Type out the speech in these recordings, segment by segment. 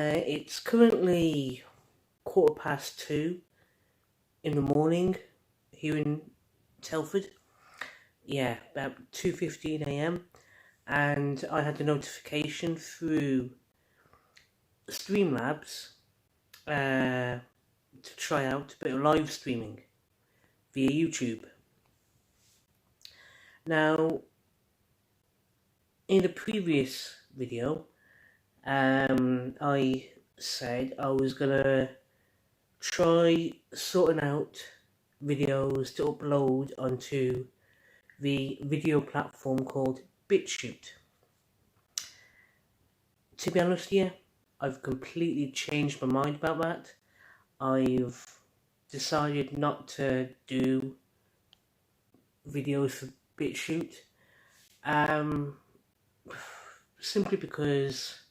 It's currently 2:15 in the morning here in Telford. Yeah, about 2:15 a.m. And I had the notification through Streamlabs to try out a bit of live streaming via YouTube. Now, in the previous video, I said I was gonna try sorting out videos to upload onto the video platform called BitChute. To be honest here, I've completely changed my mind about that. I've decided not to do videos for BitChute, simply because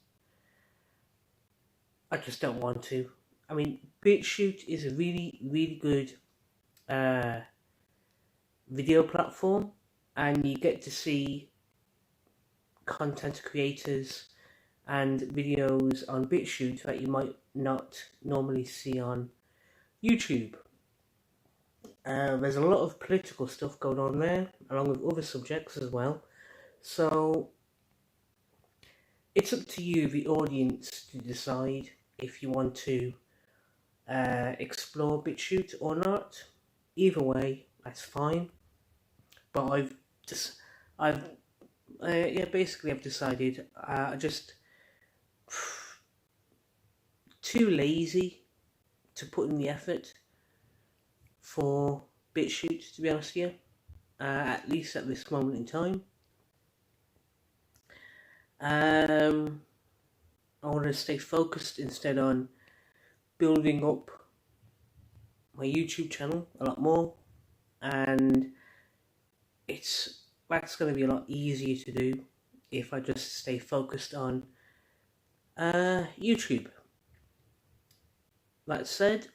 I just don't want to. I mean, BitChute is a really good video platform, and you get to see content creators and videos on BitChute that you might not normally see on YouTube. There's a lot of political stuff going on there, along with other subjects as well. So it's up to you, the audience, to decide if you want to explore BitChute or not. Either way, that's fine. But I've decided I just too lazy to put in the effort for BitChute, to be honest with you, at least at this moment in time. I want to stay focused instead on building up my YouTube channel a lot more, and that's going to be a lot easier to do if I just stay focused on YouTube. That said,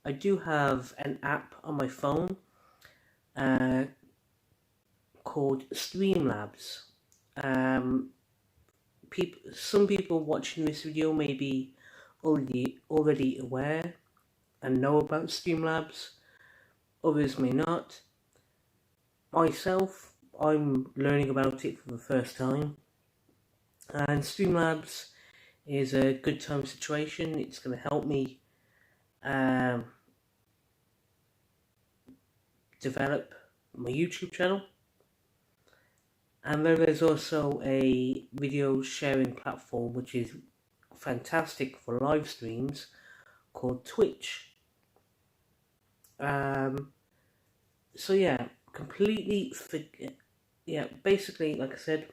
I do have an app on my phone called Streamlabs. Some people watching this video may be already aware and know about Streamlabs. Others may not. Myself, I'm learning about it for the first time. And Streamlabs is a good time situation. It's going to help me develop my YouTube channel. And then there's also a video sharing platform which is fantastic for live streams called Twitch. So yeah, basically, like I said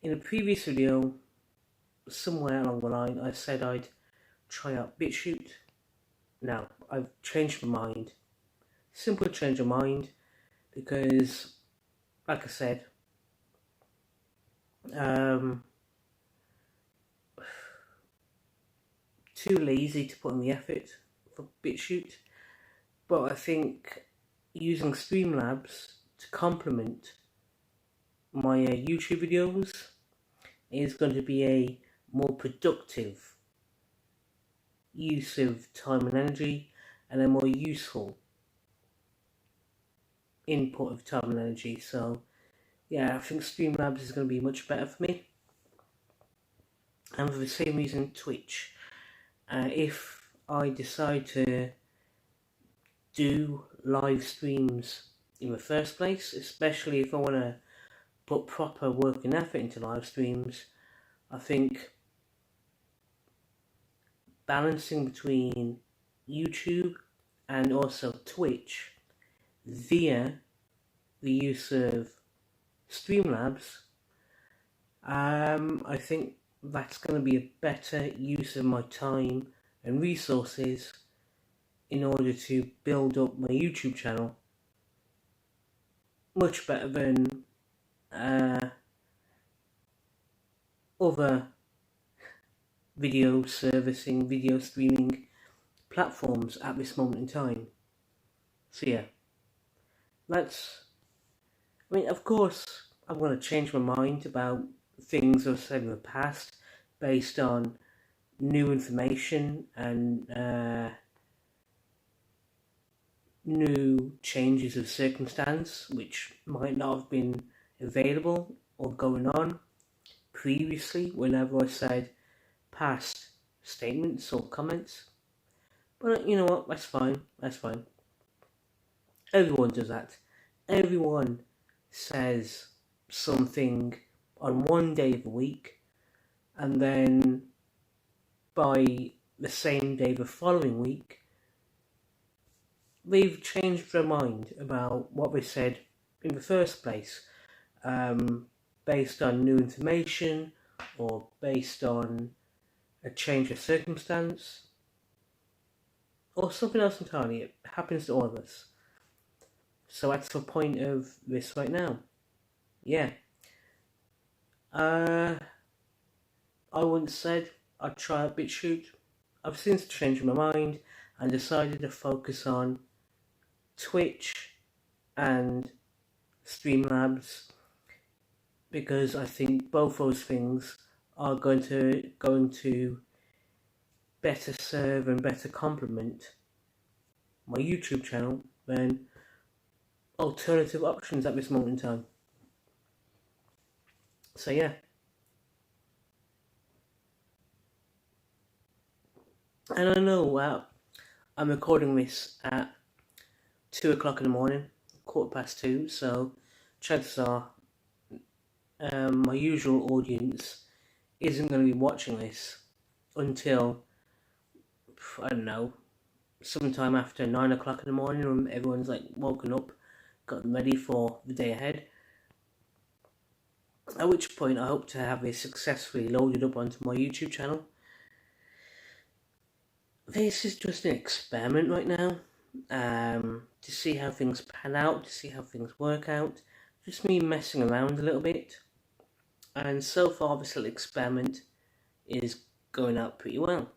in a previous video, somewhere along the line I said I'd try out BitChute. Now I've changed my mind. Simply change of mind, because like I said, too lazy to put in the effort for BitChute. But I think using Streamlabs to complement my YouTube videos is going to be a more productive use of time and energy, and a more useful input of time and energy. So yeah, I think Streamlabs is going to be much better for me. And for the same reason, Twitch. If I decide to do live streams in the first place, especially if I want to put proper work and effort into live streams, I think balancing between YouTube and also Twitch via the use of Streamlabs, I think that's going to be a better use of my time and resources in order to build up my YouTube channel much better than other video streaming platforms at this moment in time. So yeah, of course I'm going to change my mind about things I've said in the past based on new information and new changes of circumstance which might not have been available or going on previously whenever I said past statements or comments. But you know what, that's fine. Everyone does that. Everyone says something on one day of the week, and then by the same day the following week, they've changed their mind about what they said in the first place, based on new information or based on a change of circumstance or something else entirely. It happens to all of us. So that's the point of this right now. Yeah. I once said I'd try a BitChute. I've since changed my mind and decided to focus on Twitch and Streamlabs because I think both those things are going to better serve and better complement my YouTube channel than alternative options at this moment in time. So yeah. And I know I'm recording this at 2 o'clock in the morning, 2:15, so chances are my usual audience isn't going to be watching this until, I don't know, sometime after 9 o'clock in the morning when everyone's like woken up, gotten ready for the day ahead. At which point I hope to have this successfully loaded up onto my YouTube channel. This is just an experiment right now, to see how things pan out, to see how things work out. Just me messing around a little bit. And so far this little experiment is going out pretty well.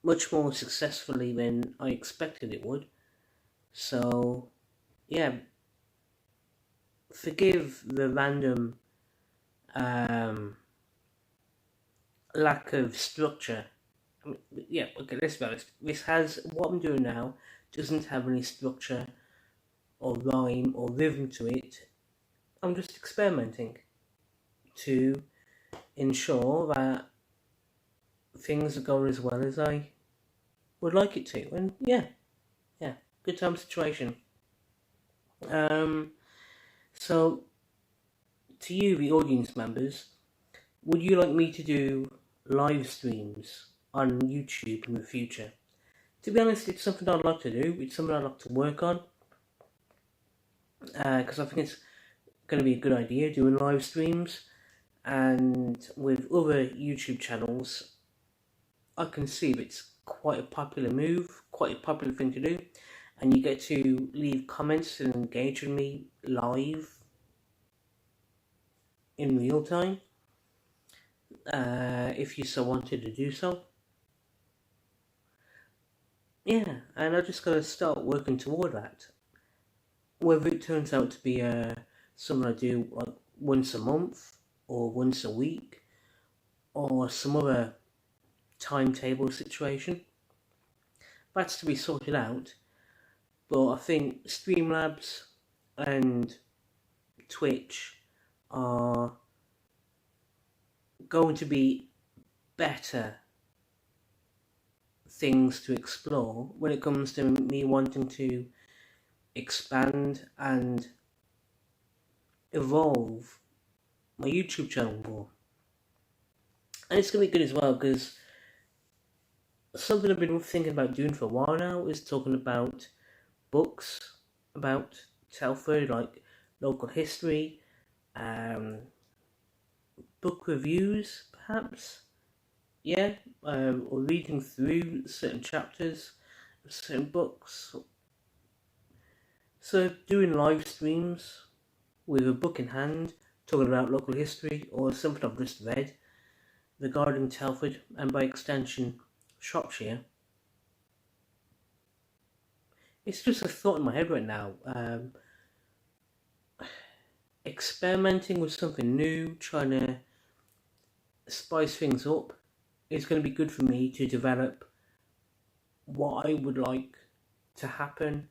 Much more successfully than I expected it would. So, yeah. Forgive the random lack of structure. I mean, yeah, okay, let's be honest. What I'm doing now doesn't have any structure or rhyme or rhythm to it. I'm just experimenting to ensure that things are going as well as I would like it to. And yeah, good time situation. So, to you, the audience members, would you like me to do live streams on YouTube in the future? To be honest, it's something I'd like to do. It's something I'd like to work on. Because I think it's going to be a good idea doing live streams. And with other YouTube channels, I can see it's quite a popular move, quite a popular thing to do. And you get to leave comments and engage with me live in real time, if you so wanted to do so. Yeah, and I just gotta start working toward that. Whether it turns out to be something I do like once a month or once a week or some other timetable situation, that's to be sorted out. But I think Streamlabs and Twitch are going to be better things to explore when it comes to me wanting to expand and evolve my YouTube channel more. And it's going to be good as well because something I've been thinking about doing for a while now is talking about books about Telford, like local history, book reviews perhaps, or reading through certain chapters of certain books. So doing live streams with a book in hand, talking about local history or something I've just read regarding Telford and by extension Shropshire. It's just a thought in my head right now. Experimenting with something new, trying to spice things up. It's going to be good for me to develop what I would like to happen.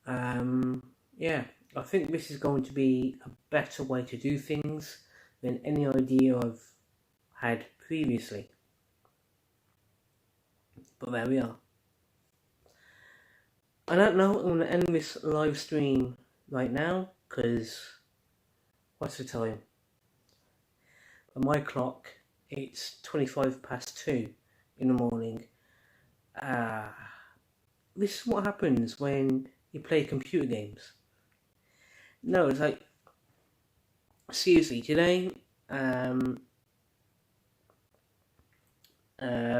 Yeah, I think this is going to be a better way to do things than any idea I've had previously. But there we are. I don't know, I'm going to end this live stream right now, because what's the time? On my clock, it's 2:25 in the morning. This is what happens when you play computer games. No, it's like, seriously, today,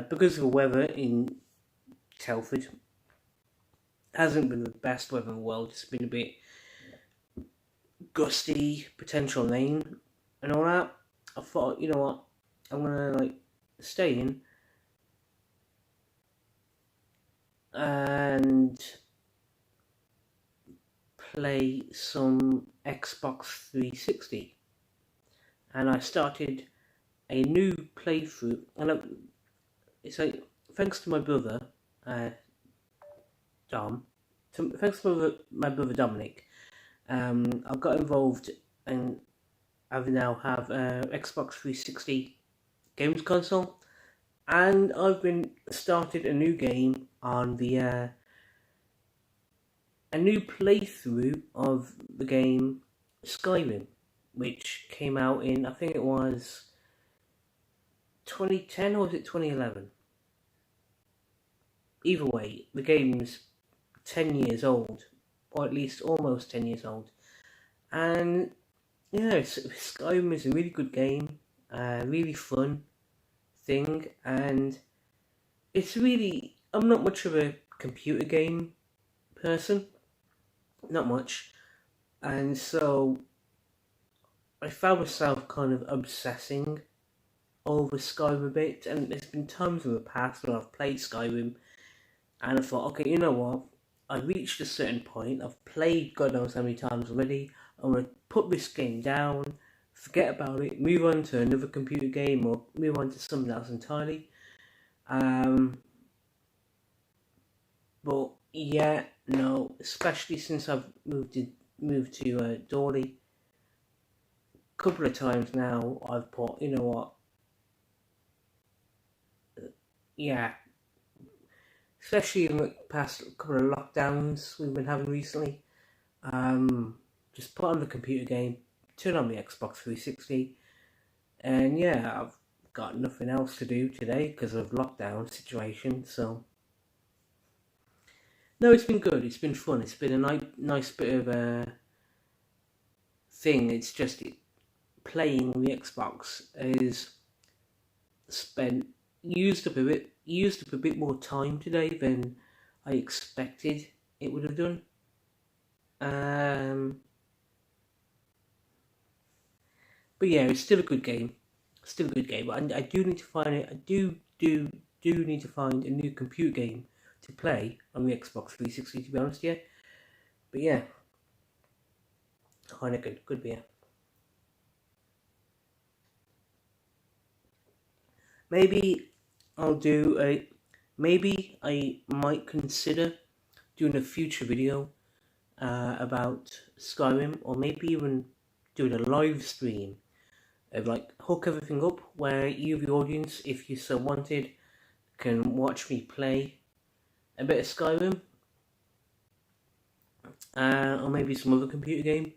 because of the weather in Telford, hasn't been the best weather in the world. It's been a bit gusty, potential rain, and all that. I thought, you know what, I'm gonna stay in and play some Xbox 360, and I started a new playthrough, and it's like, thanks to my brother Dom, thanks to my brother Dominic, I've got involved and I now have Xbox 360 games console, and I've been started a new game on the a new playthrough of the game Skyrim, which came out in, I think it was 2010 or was it 2011? Either way, the game's 10 years old, or at least almost 10 years old, and yeah, Skyrim is a really good game, really fun thing, and it's really, I'm not much of a computer game person, not much, and so I found myself kind of obsessing over Skyrim a bit, and there's been times in the past when I've played Skyrim and I thought, okay, you know what, I've reached a certain point, I've played God knows how many times already, I'm going to put this game down, forget about it, move on to another computer game or move on to something else entirely. But yeah, no, especially since I've moved to Dawley a couple of times now, I've thought, you know what, yeah, especially in the past couple of lockdowns we've been having recently, just put on the computer game, turn on the Xbox 360, and yeah, I've got nothing else to do today because of lockdown situation, so no, it's been good, it's been fun, it's been a nice bit of a thing. It's just playing the Xbox is used up a bit more time today than I expected it would have done. But yeah, it's still a good game. But I do need to find it. I do need to find a new computer game to play on the Xbox 360. To be honest, yeah. But yeah, kind of good beer. Maybe maybe I might consider doing a future video about Skyrim, or maybe even doing a live stream of hook everything up where you, the audience, if you so wanted, can watch me play a bit of Skyrim, or maybe some other computer game.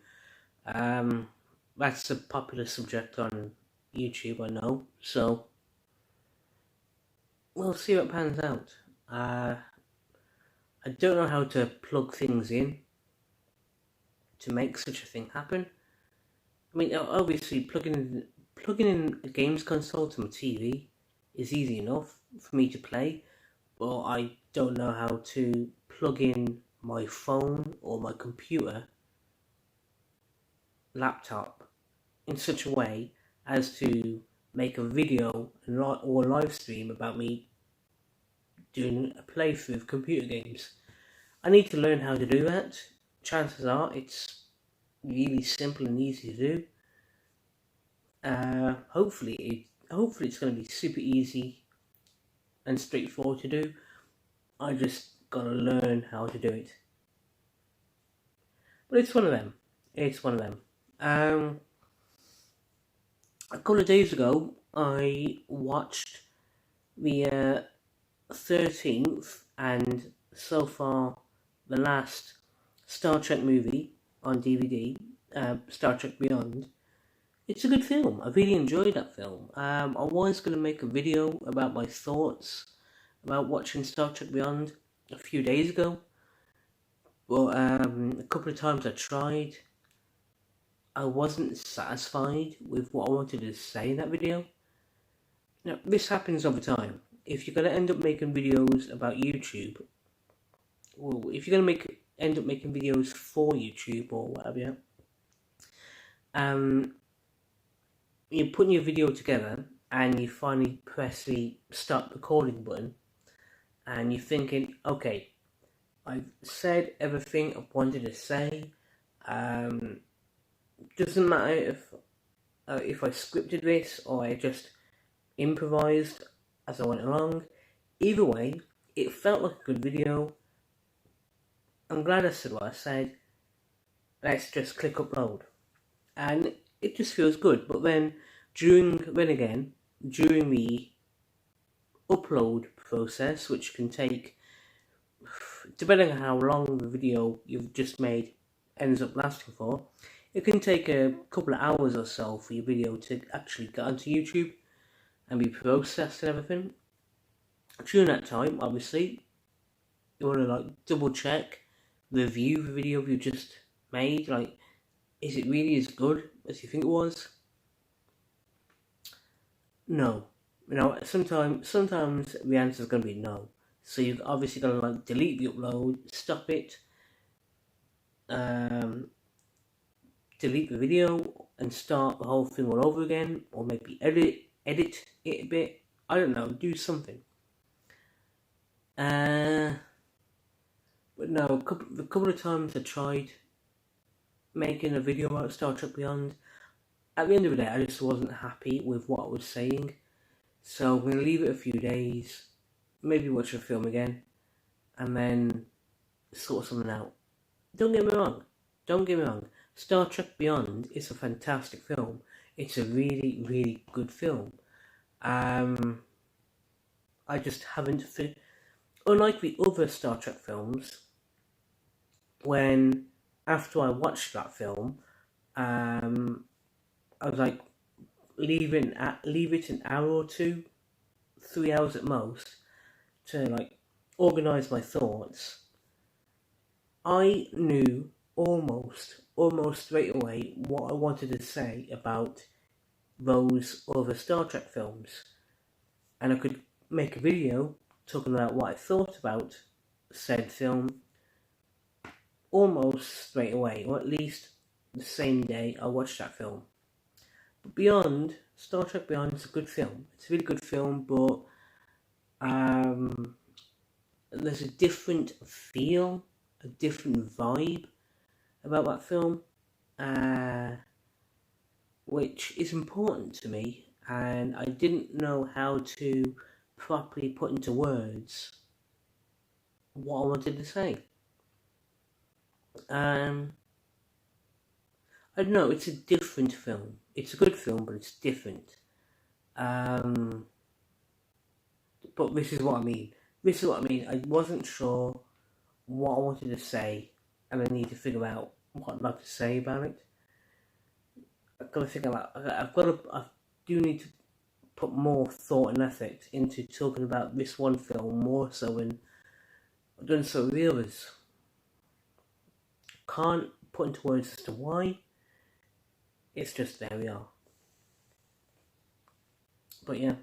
That's a popular subject on YouTube, I know, so we'll see what pans out. I don't know how to plug things in to make such a thing happen. I mean, obviously, plugging in a games console to my TV is easy enough for me to play, but I don't know how to plug in my phone or my computer, laptop, in such a way as to make a video or live stream about me doing a playthrough of computer games. I need to learn how to do that. Chances are it's really simple and easy to do. Hopefully hopefully it's going to be super easy and straightforward to do. I just gotta learn how to do it. But it's one of them. It's one of them. A couple of days ago, I watched the 13th and so far the last Star Trek movie on DVD, Star Trek Beyond. It's a good film. I really enjoyed that film. I was going to make a video about my thoughts about watching Star Trek Beyond a few days ago. But a couple of times I tried. I wasn't satisfied with what I wanted to say in that video. Now, this happens over time. If you're going to end up making videos about YouTube, well, if you're going to end up making videos for YouTube or whatever, you're putting your video together and you finally press the start recording button and you're thinking, okay, I've said everything I wanted to say. Doesn't matter if I scripted this or I just improvised as I went along. Either way, it felt like a good video. I'm glad I said what I said. Let's just click upload. And it just feels good. But then, during the upload process, which can take, depending on how long the video you've just made ends up lasting for, it can take a couple of hours or so for your video to actually get onto YouTube and be processed and everything. During that time, obviously, you want to double check, review the video you just made. Is it really as good as you think it was? No. Sometimes the answer is going to be no. So you've obviously got to delete the upload, stop it, delete the video and start the whole thing all over again, or maybe edit it a bit. I don't know, do something. But no, a couple of times I tried making a video about Star Trek Beyond. At the end of the day, I just wasn't happy with what I was saying. So I'm going to leave it a few days, maybe watch the film again, and then sort something out. Don't get me wrong. Star Trek Beyond is a fantastic film. It's a really, really good film. I just haven't unlike the other Star Trek films, when after I watched that film, I was like, leave it an hour or two, 3 hours at most, to organise my thoughts. I knew almost straight away what I wanted to say about those other Star Trek films, and I could make a video talking about what I thought about said film almost straight away, or at least the same day I watched that film. But Star Trek Beyond is a good film. It's a really good film, but there's a different feel, a different vibe about that film, which is important to me, and I didn't know how to properly put into words what I wanted to say. I don't know, it's a different film. It's a good film, but it's different. But this is what I mean. I wasn't sure what I wanted to say, and I need to figure out what I'd like to say about it. I do need to put more thought and effort into talking about this one film more so than I've done so with the others. Can't put into words as to why. It's just there we are. But yeah.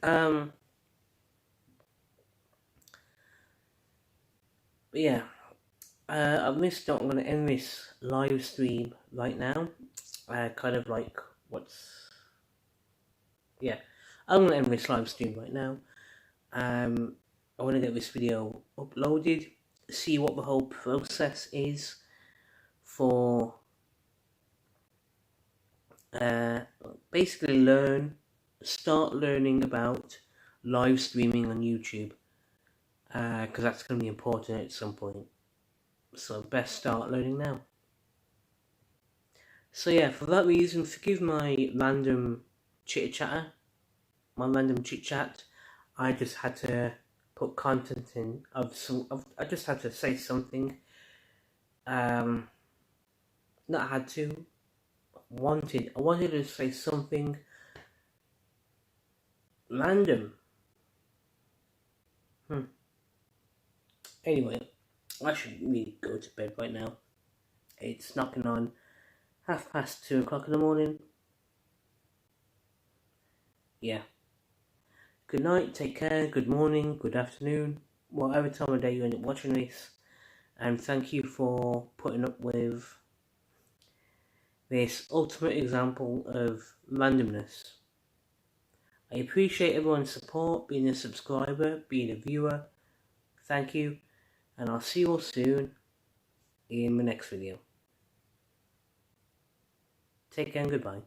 I'm going to end this live stream right now. I'm going to end this live stream right now. I want to get this video uploaded, see what the whole process is for basically start learning about live streaming on YouTube, because that's going to be important at some point. So best start learning now. So yeah, for that reason, forgive my random chit chat. I just had to put content in I just had to say something. Not had to. I wanted to say something random. Anyway, I should really go to bed right now. It's knocking on 2:30 in the morning. Yeah. Good night, take care, good morning, good afternoon, whatever time of day you end up watching this. And thank you for putting up with this ultimate example of randomness. I appreciate everyone's support, being a subscriber, being a viewer. Thank you, and I'll see you all soon in the next video. Take care and goodbye.